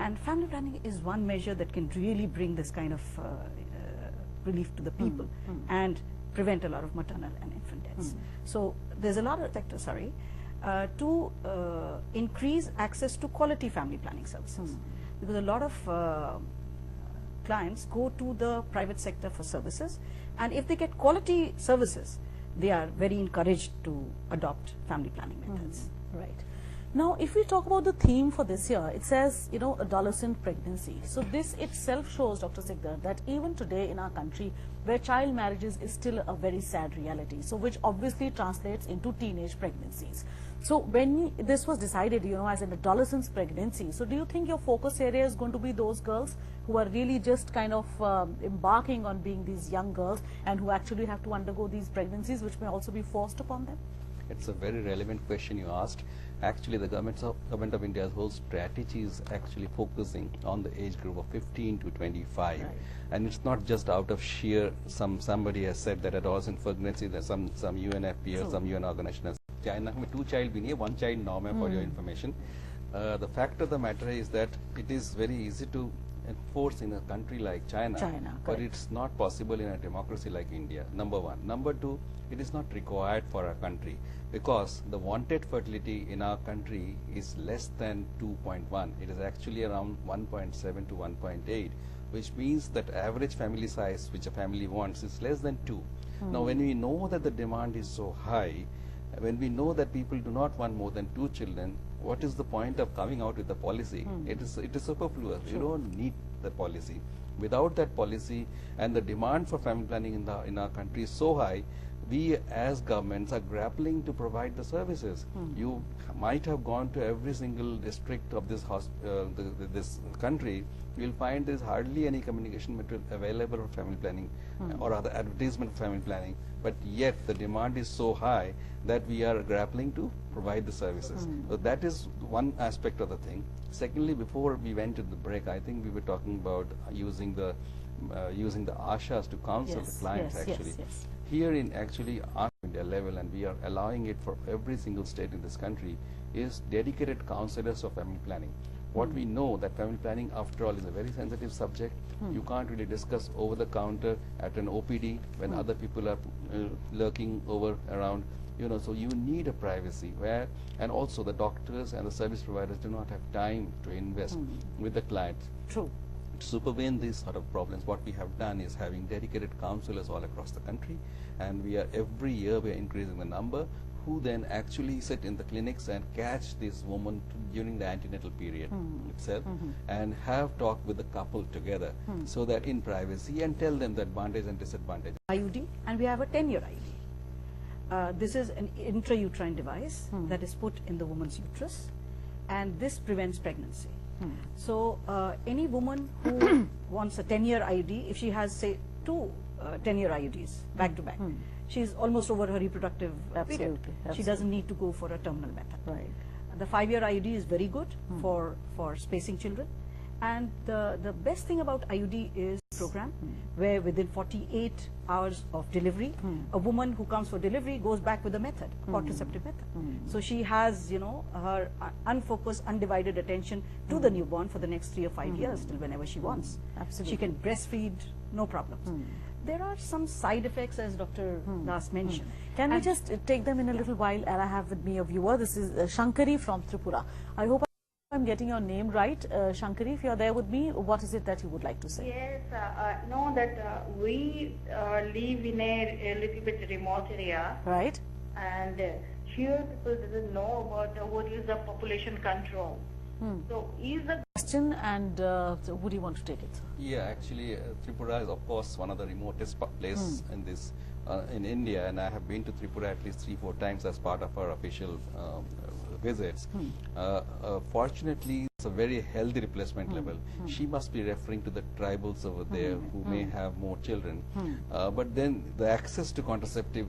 And family planning is one measure that can really bring this kind of relief to the people and prevent a lot of maternal and infant deaths. So there's a lot of sectors, to increase access to quality family planning services. Because a lot of clients go to the private sector for services, and if they get quality services, they are very encouraged to adopt family planning methods. Right. Now, if we talk about the theme for this year, it says, you know, adolescent pregnancy. So this itself shows, Dr. Sikdar, that even today in our country, where child marriages is still a very sad reality, so which obviously translates into teenage pregnancies. So when this was decided, you know, as an adolescent's pregnancy, so do you think your focus area is going to be those girls who are really just kind of embarking on being these young girls and who actually have to undergo these pregnancies, which may also be forced upon them? It's a very relevant question you asked. Actually, the government of India's whole strategy is actually focusing on the age group of 15 to 25. Right. And it's not just out of sheer, somebody has said that adolescent pregnancy, there's some UNFPA or some UN organization has China में 2 child भी नहीं है, 1 child norm है for your information. The fact of the matter is that it is very easy to enforce in a country like China, but it's not possible in a democracy like India, number one. Number two, it is not required for our country because the wanted fertility in our country is less than 2.1. It is actually around 1.7 to 1.8, which means that average family size which a family wants is less than 2. Now, when we know that the demand is so high, when we know that people do not want more than 2 children, what is the point of coming out with the policy? It is superfluous. You don't need the policy. Without that policy, and the demand for family planning in our country is so high, we as governments are grappling to provide the services. You might have gone to every single district of this this country. You'll find there's hardly any communication material available for family planning or other advertisement for family planning. But yet the demand is so high that we are grappling to provide the services. So that is one aspect of the thing. Secondly, before we went to the break, I think we were talking about using the ashas to counsel the clients actually. Here in actually our India level, and we are allowing it for every single state in this country, is dedicated counselors of family planning. What we know that family planning, after all, is a very sensitive subject. You can't really discuss over the counter at an OPD when other people are lurking around. You know, so you need a privacy where, and also the doctors and the service providers do not have time to invest with the client. True. To supervene these sort of problems, what we have done is having dedicated counselors all across the country, and every year we are increasing the number, who then actually sit in the clinics and catch this woman during the antenatal period itself and have talked with the couple together so that in privacy, and tell them the advantage and disadvantage. IUD, and we have a 10-year IUD. This is an intrauterine device that is put in the woman's uterus, and this prevents pregnancy. So any woman who wants a 10-year IUD, if she has, say, 2 10-year IUDs back to back, she's almost over her reproductive period. She doesn't need to go for a terminal method. Right. The 5-year IUD is very good for spacing children. And the best thing about IUD is program where within 48 hours of delivery, a woman who comes for delivery goes back with a method, contraceptive method. So she has, you know, her unfocused, undivided attention to the newborn for the next 3 or 5 years till whenever she wants. Absolutely. She can breastfeed, no problems. There are some side effects, as Dr. Das mentioned. Can we just take them in a little while? And I have with me a viewer. This is Shankari from Tripura. I hope I'm getting your name right. Shankari, if you're there with me, what is it that you would like to say? Yes, know that we live in a little bit remote area. Right. And here people doesn't know about what is the population control. So is the question, and so would you want to take it? Yeah, actually, Tripura is of course one of the remotest places in this in India, and I have been to Tripura at least 3-4 times as part of our official visits. Fortunately, it's a very healthy replacement level. She must be referring to the tribals over there who may have more children. But then the access to contraceptive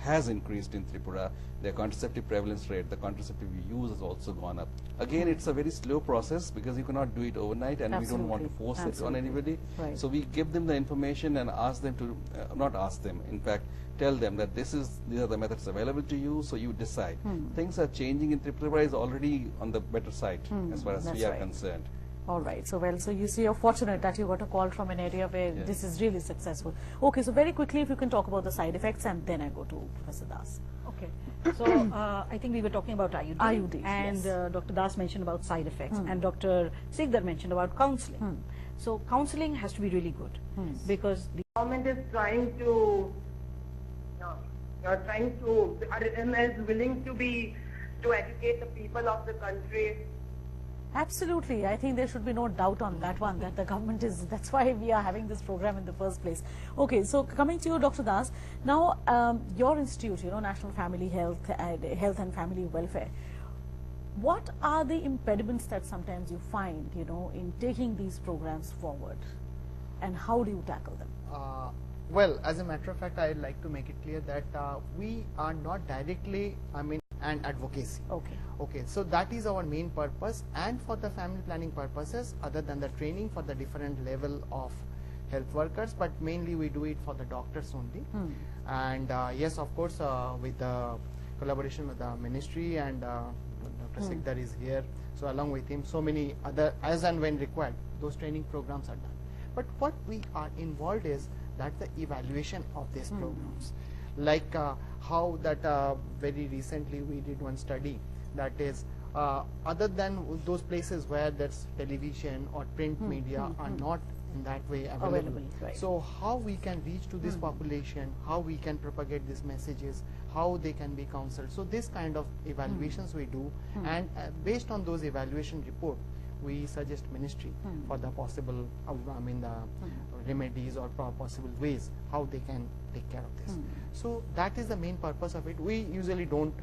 has increased in Tripura. The contraceptive prevalence rate, the contraceptive use has also gone up. Again, it's a very slow process because you cannot do it overnight, and we don't want to force it on anybody. Right. So we give them the information and ask them to, not ask them, in fact, tell them that these are the methods available to you, so you decide. Things are changing in Tripura is already on the better side as far as we are concerned. All right. So, well, so you see, you're fortunate that you got a call from an area where Yes. this is really successful. Okay, so very quickly, if you can talk about the side effects, and then I go to Professor Das. Okay. So I think we were talking about IUD. IUDs, and yes. Dr. Das mentioned about side effects, and Dr. Sikdar mentioned about counseling. So counseling has to be really good because the Government is trying to, is willing to educate the people of the country. Absolutely. I think there should be no doubt on that one, that the government is, that's why we are having this program in the first place. Okay, so coming to you, Dr. Das, now your institute, National Family Health and Family Welfare, what are the impediments that sometimes you find, in taking these programs forward, and how do you tackle them? Well, as a matter of fact, I'd like to make it clear that we are not directly, an advocacy. Okay. Okay, so that is our main purpose, and for the family planning purposes, other than the training for the different level of health workers, but mainly we do it for the doctors only. And yes, of course, with the collaboration with the ministry, and Dr. Sikdar is here, so along with him, so many other, as and when required, those training programs are done. But what we are involved is that the evaluation of these programs, like how that very recently we did one study, that is other than those places where there's television or print media are not in that way available. Right. So how we can reach to this population, how we can propagate these messages, how they can be counseled. So this kind of evaluations we do, and based on those evaluation report, we suggest ministry for the possible, the remedies or possible ways how they can take care of this. So that is the main purpose of it. We usually don't,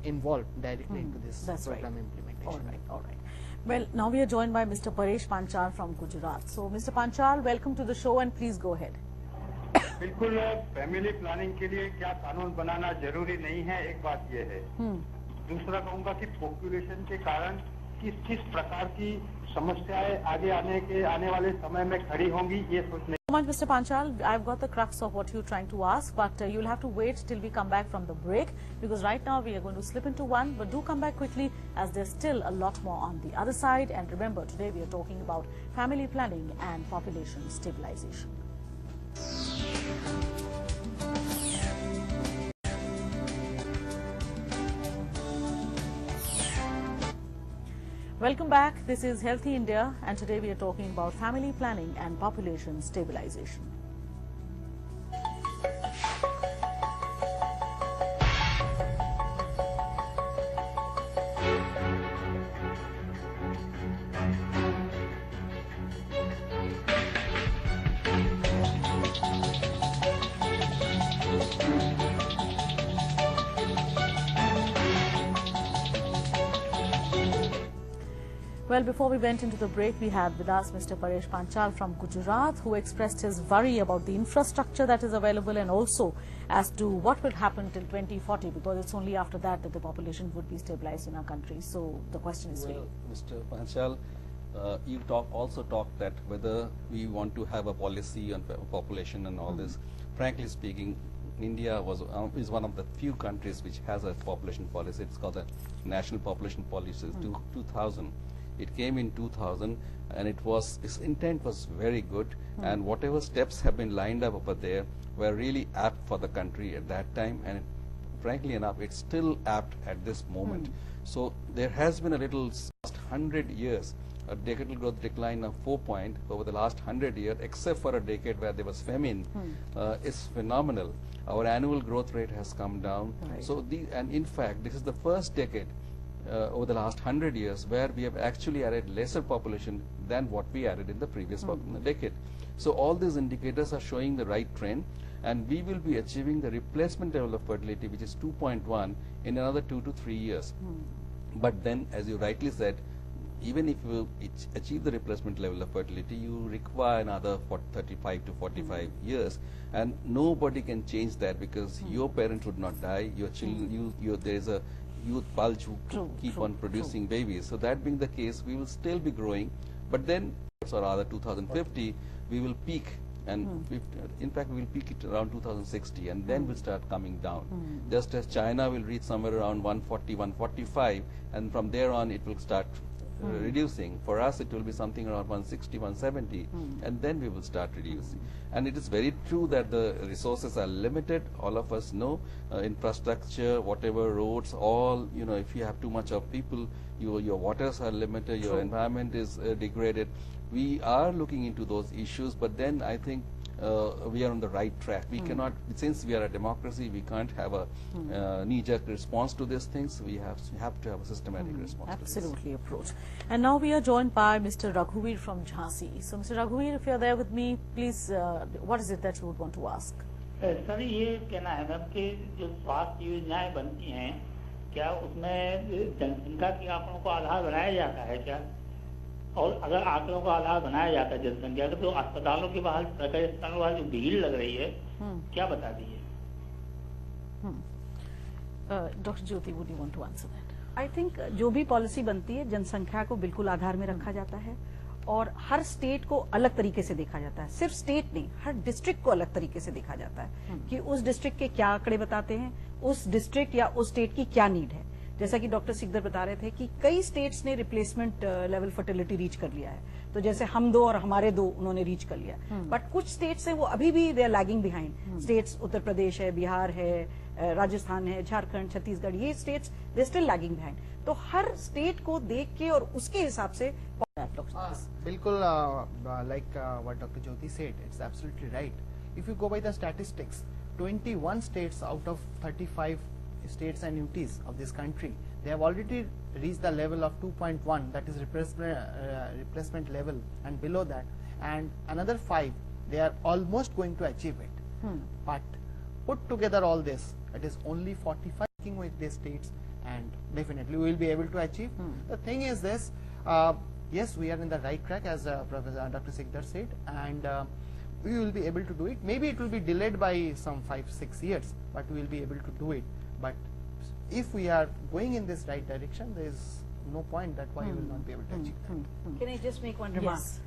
involve directly into this That's program right. implementation. All right. Well, now we are joined by Mr. Paresh Panchal from Gujarat. So, Mr. Panchal, welcome to the show, and please go ahead. बिल्कुल family planning के लिए क्या कानून बनाना जरूरी नहीं है, एक बात ये है। दूसरा कहूँगा कि पॉपुलेशन के कारण किस प्रकार की समस्याएं आने वाले समय में खड़ी होंगी, ये सोचने। So much, Mr. Panchal. I've got the crux of what you're trying to ask, but you'll have to wait till we come back from the break, because right now we are going to slip into one, but do come back quickly, as there's still a lot more on the other side. And remember, today we are talking about family planning and population stabilization. Welcome back. This is Healthy India, and today we are talking about family planning and population stabilization. Well, before we went into the break, we had with us Mr. Paresh Panchal from Gujarat, who expressed his worry about the infrastructure that is available, and also as to what will happen till 2040, because it's only after that that the population would be stabilized in our country. So the question is for you. Mr. Panchal, you also talked that whether we want to have a policy on population and all this. Frankly speaking, India is one of the few countries which has a population policy. It's called the National Population Policy 2000. It came in 2000, and its intent was very good, and whatever steps have been lined up over there were really apt for the country at that time, and frankly enough, it's still apt at this moment. So there has been a little last 100 years, a decadal growth decline of 4 point over the last 100 years, except for a decade where there was famine, is phenomenal. Our annual growth rate has come down. Right. So and in fact, this is the first decade over the last 100 years where we have actually added lesser population than what we added in the previous decade. So all these indicators are showing the right trend, and we will be achieving the replacement level of fertility, which is 2.1, in another 2 to 3 years. But then, as you rightly said, even if you achieve the replacement level of fertility, you require another 35 to 45 years, and nobody can change that, because your parents would not die, your children, there is a youth bulge who keep on producing babies. So that being the case, we will still be growing, but then, or rather 2050, we will peak, and in fact we will peak it around 2060, and then we'll start coming down. Just as China will reach somewhere around 140, 145, and from there on it will start reducing. For us, it will be something around 160, 170, and then we will start reducing. And it is very true that the resources are limited. All of us know infrastructure, whatever roads, all, you know, if you have too much of people, your waters are limited, your environment is degraded. We are looking into those issues, but then I think we are on the right track. We cannot, since we are a democracy, we can't have a knee-jerk response to these things. We have to have a systematic response. Absolutely approach. And now we are joined by Mr. Raghuveer from Jhansi. So Mr. Raghuveer, if you are there with me, please, what is it that you would want to ask? Sir ये कहना है ma'am कि जो स्वास्थ्य योजनाएं बनती हैं क्या उसमें जनसंख्या के आंकड़ों को आधार बनाया जाता है क्या? और अगर आंकड़ों का आधार बनाया जाता है जनसंख्या का तो अस्पतालों के बाहर सरकारी अस्पतालों के बाहर जो भीड़ लग रही है क्या बता दीजिए? Dr. Jyoti, would you want to answer that? I think जो भी पॉलिसी बनती है जनसंख्या को बिल्कुल आधार में रखा जाता है और हर स्टेट को अलग तरीके से देखा जाता है. सिर्फ स्टेट नहीं, हर डिस्ट्रिक्ट को अलग तरीके से देखा जाता है कि उस डिस्ट्रिक्ट के क्या आंकड़े बताते हैं, उस डिस्ट्रिक्ट या उस स्टेट की क्या नीड है. जैसा कि डॉक्टर सिकदर बता रहे थे कि कई स्टेट्स ने रिप्लेसमेंट लेवल फर्टिलिटी रीच कर लिया है. तो जैसे हम दो और हमारे दो उन्होंने रीच कर लिया. बट कुछ स्टेट्स हैं वो अभी भी they are lagging behind. States Uttar Pradesh है, बिहार है, राजस्थान है, झारखंड, छत्तीसगढ़, ये states they still lagging behind. तो हर स्टेट को देख के और उसके हिसाब से बिल्कुल like what Dr. Jyoti said, it's absolutely right. If you go by the statistics, 21 states out of 35 states and UTs of this country, they have already reached the level of 2.1, that is replacement level, and below that, and another 5, they are almost going to achieve it. But put together all this, it is only 45 working with these states, and definitely we will be able to achieve. The thing is this, yes, we are in the right track, as Professor Dr. Sikdar said, and we will be able to do it. Maybe it will be delayed by some 5-6 years, but we will be able to do it. But if we are going in this right direction, there is no point that why we will not be able to achieve that. Can I just make one remark? Yes.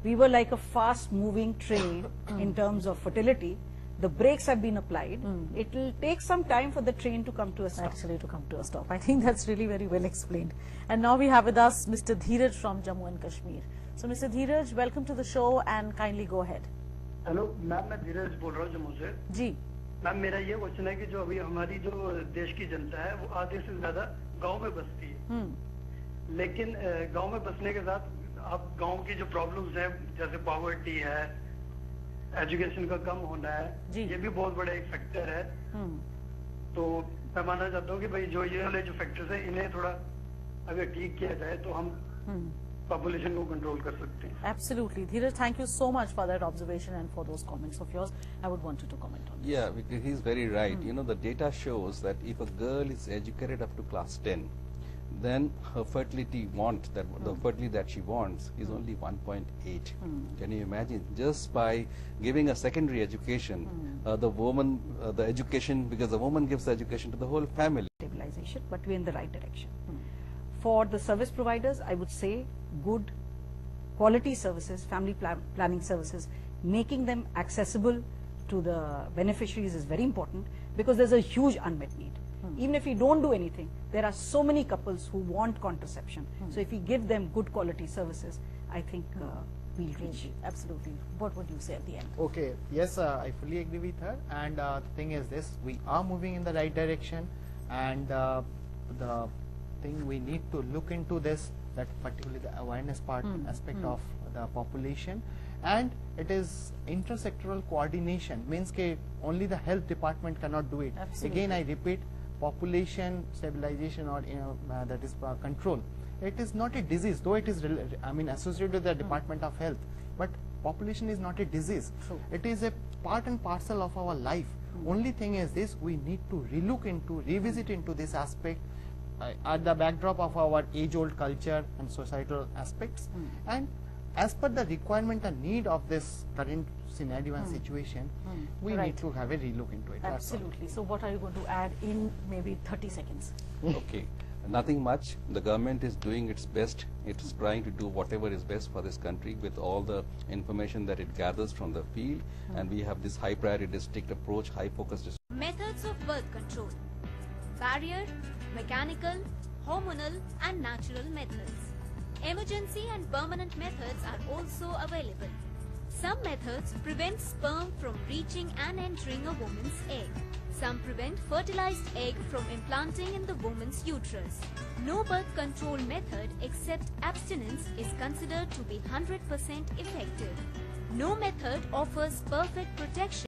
We were like a fast-moving train in terms of fertility. The brakes have been applied. It will take some time for the train to come to a stop. Actually, to come to a stop. I think that's really very well explained. And now we have with us Mr. Dheeraj from Jammu and Kashmir. So, Mr. Dheeraj, welcome to the show and kindly go ahead. Hello ma'am, मैं धीरज बोल रहा हूँ जम्मू से. जी ma'am, मेरा ये question है कि जो अभी हमारी जो देश की जनता है वो आधे से ज्यादा गांव में बसती है. लेकिन गांव में बसने के साथ अब गांव की जो प्रॉब्लम्स हैं जैसे पॉवर्टी है, एजुकेशन का कम होना है, ये भी बहुत बड़ा एक फैक्टर है. तो मैं मानना चाहता हूँ कि भाई जो ये वाले जो फैक्टर्स हैं इन्हें थोड़ा अगर ठीक किया जाए तो हम population को control कर सकते हैं. Absolutely. Dheeraj, thank you so much for that observation and for those comments of yours. I would want you to comment on this. Yeah, because he's very right. You know, the data shows that if a girl is educated up to class 10, then her fertility the fertility that she wants is only 1.8. Can you imagine? Just by giving a secondary education, the woman, the education, because the woman gives the education to the whole family. Stabilization, but we're in the right direction. For the service providers, I would say good quality services, family planning services, making them accessible to the beneficiaries is very important because there's a huge unmet need. Even if we don't do anything, there are so many couples who want contraception. So if we give them good quality services, I think we'll reach. Absolutely. What would you say at the end? Okay, yes, I fully agree with her, and the thing is this, we are moving in the right direction, and the thing we need to look into this, that particularly the awareness part aspect of the population, and it is intersectoral coordination, means that only the health department cannot do it. Absolutely. Again I repeat, population stabilization or that is control, it is not a disease, though it is associated with the Department of Health, but population is not a disease. True. It is a part and parcel of our life. Only thing is this, we need to revisit into this aspect at the backdrop of our age-old culture and societal aspects, and as per the requirement and need of this current scenario and situation, we need to have a relook into it. Absolutely. So what are you going to add in maybe 30 seconds? Okay, nothing much. The government is doing its best. It is trying to do whatever is best for this country with all the information that it gathers from the field, and we have this high priority district approach, high focus district. Methods of birth control: barrier, mechanical, hormonal and natural methods. Emergency and permanent methods are also available. Some methods prevent sperm from reaching and entering a woman's egg. Some prevent fertilized egg from implanting in the woman's uterus. No birth control method except abstinence is considered to be 100% effective. No method offers perfect protection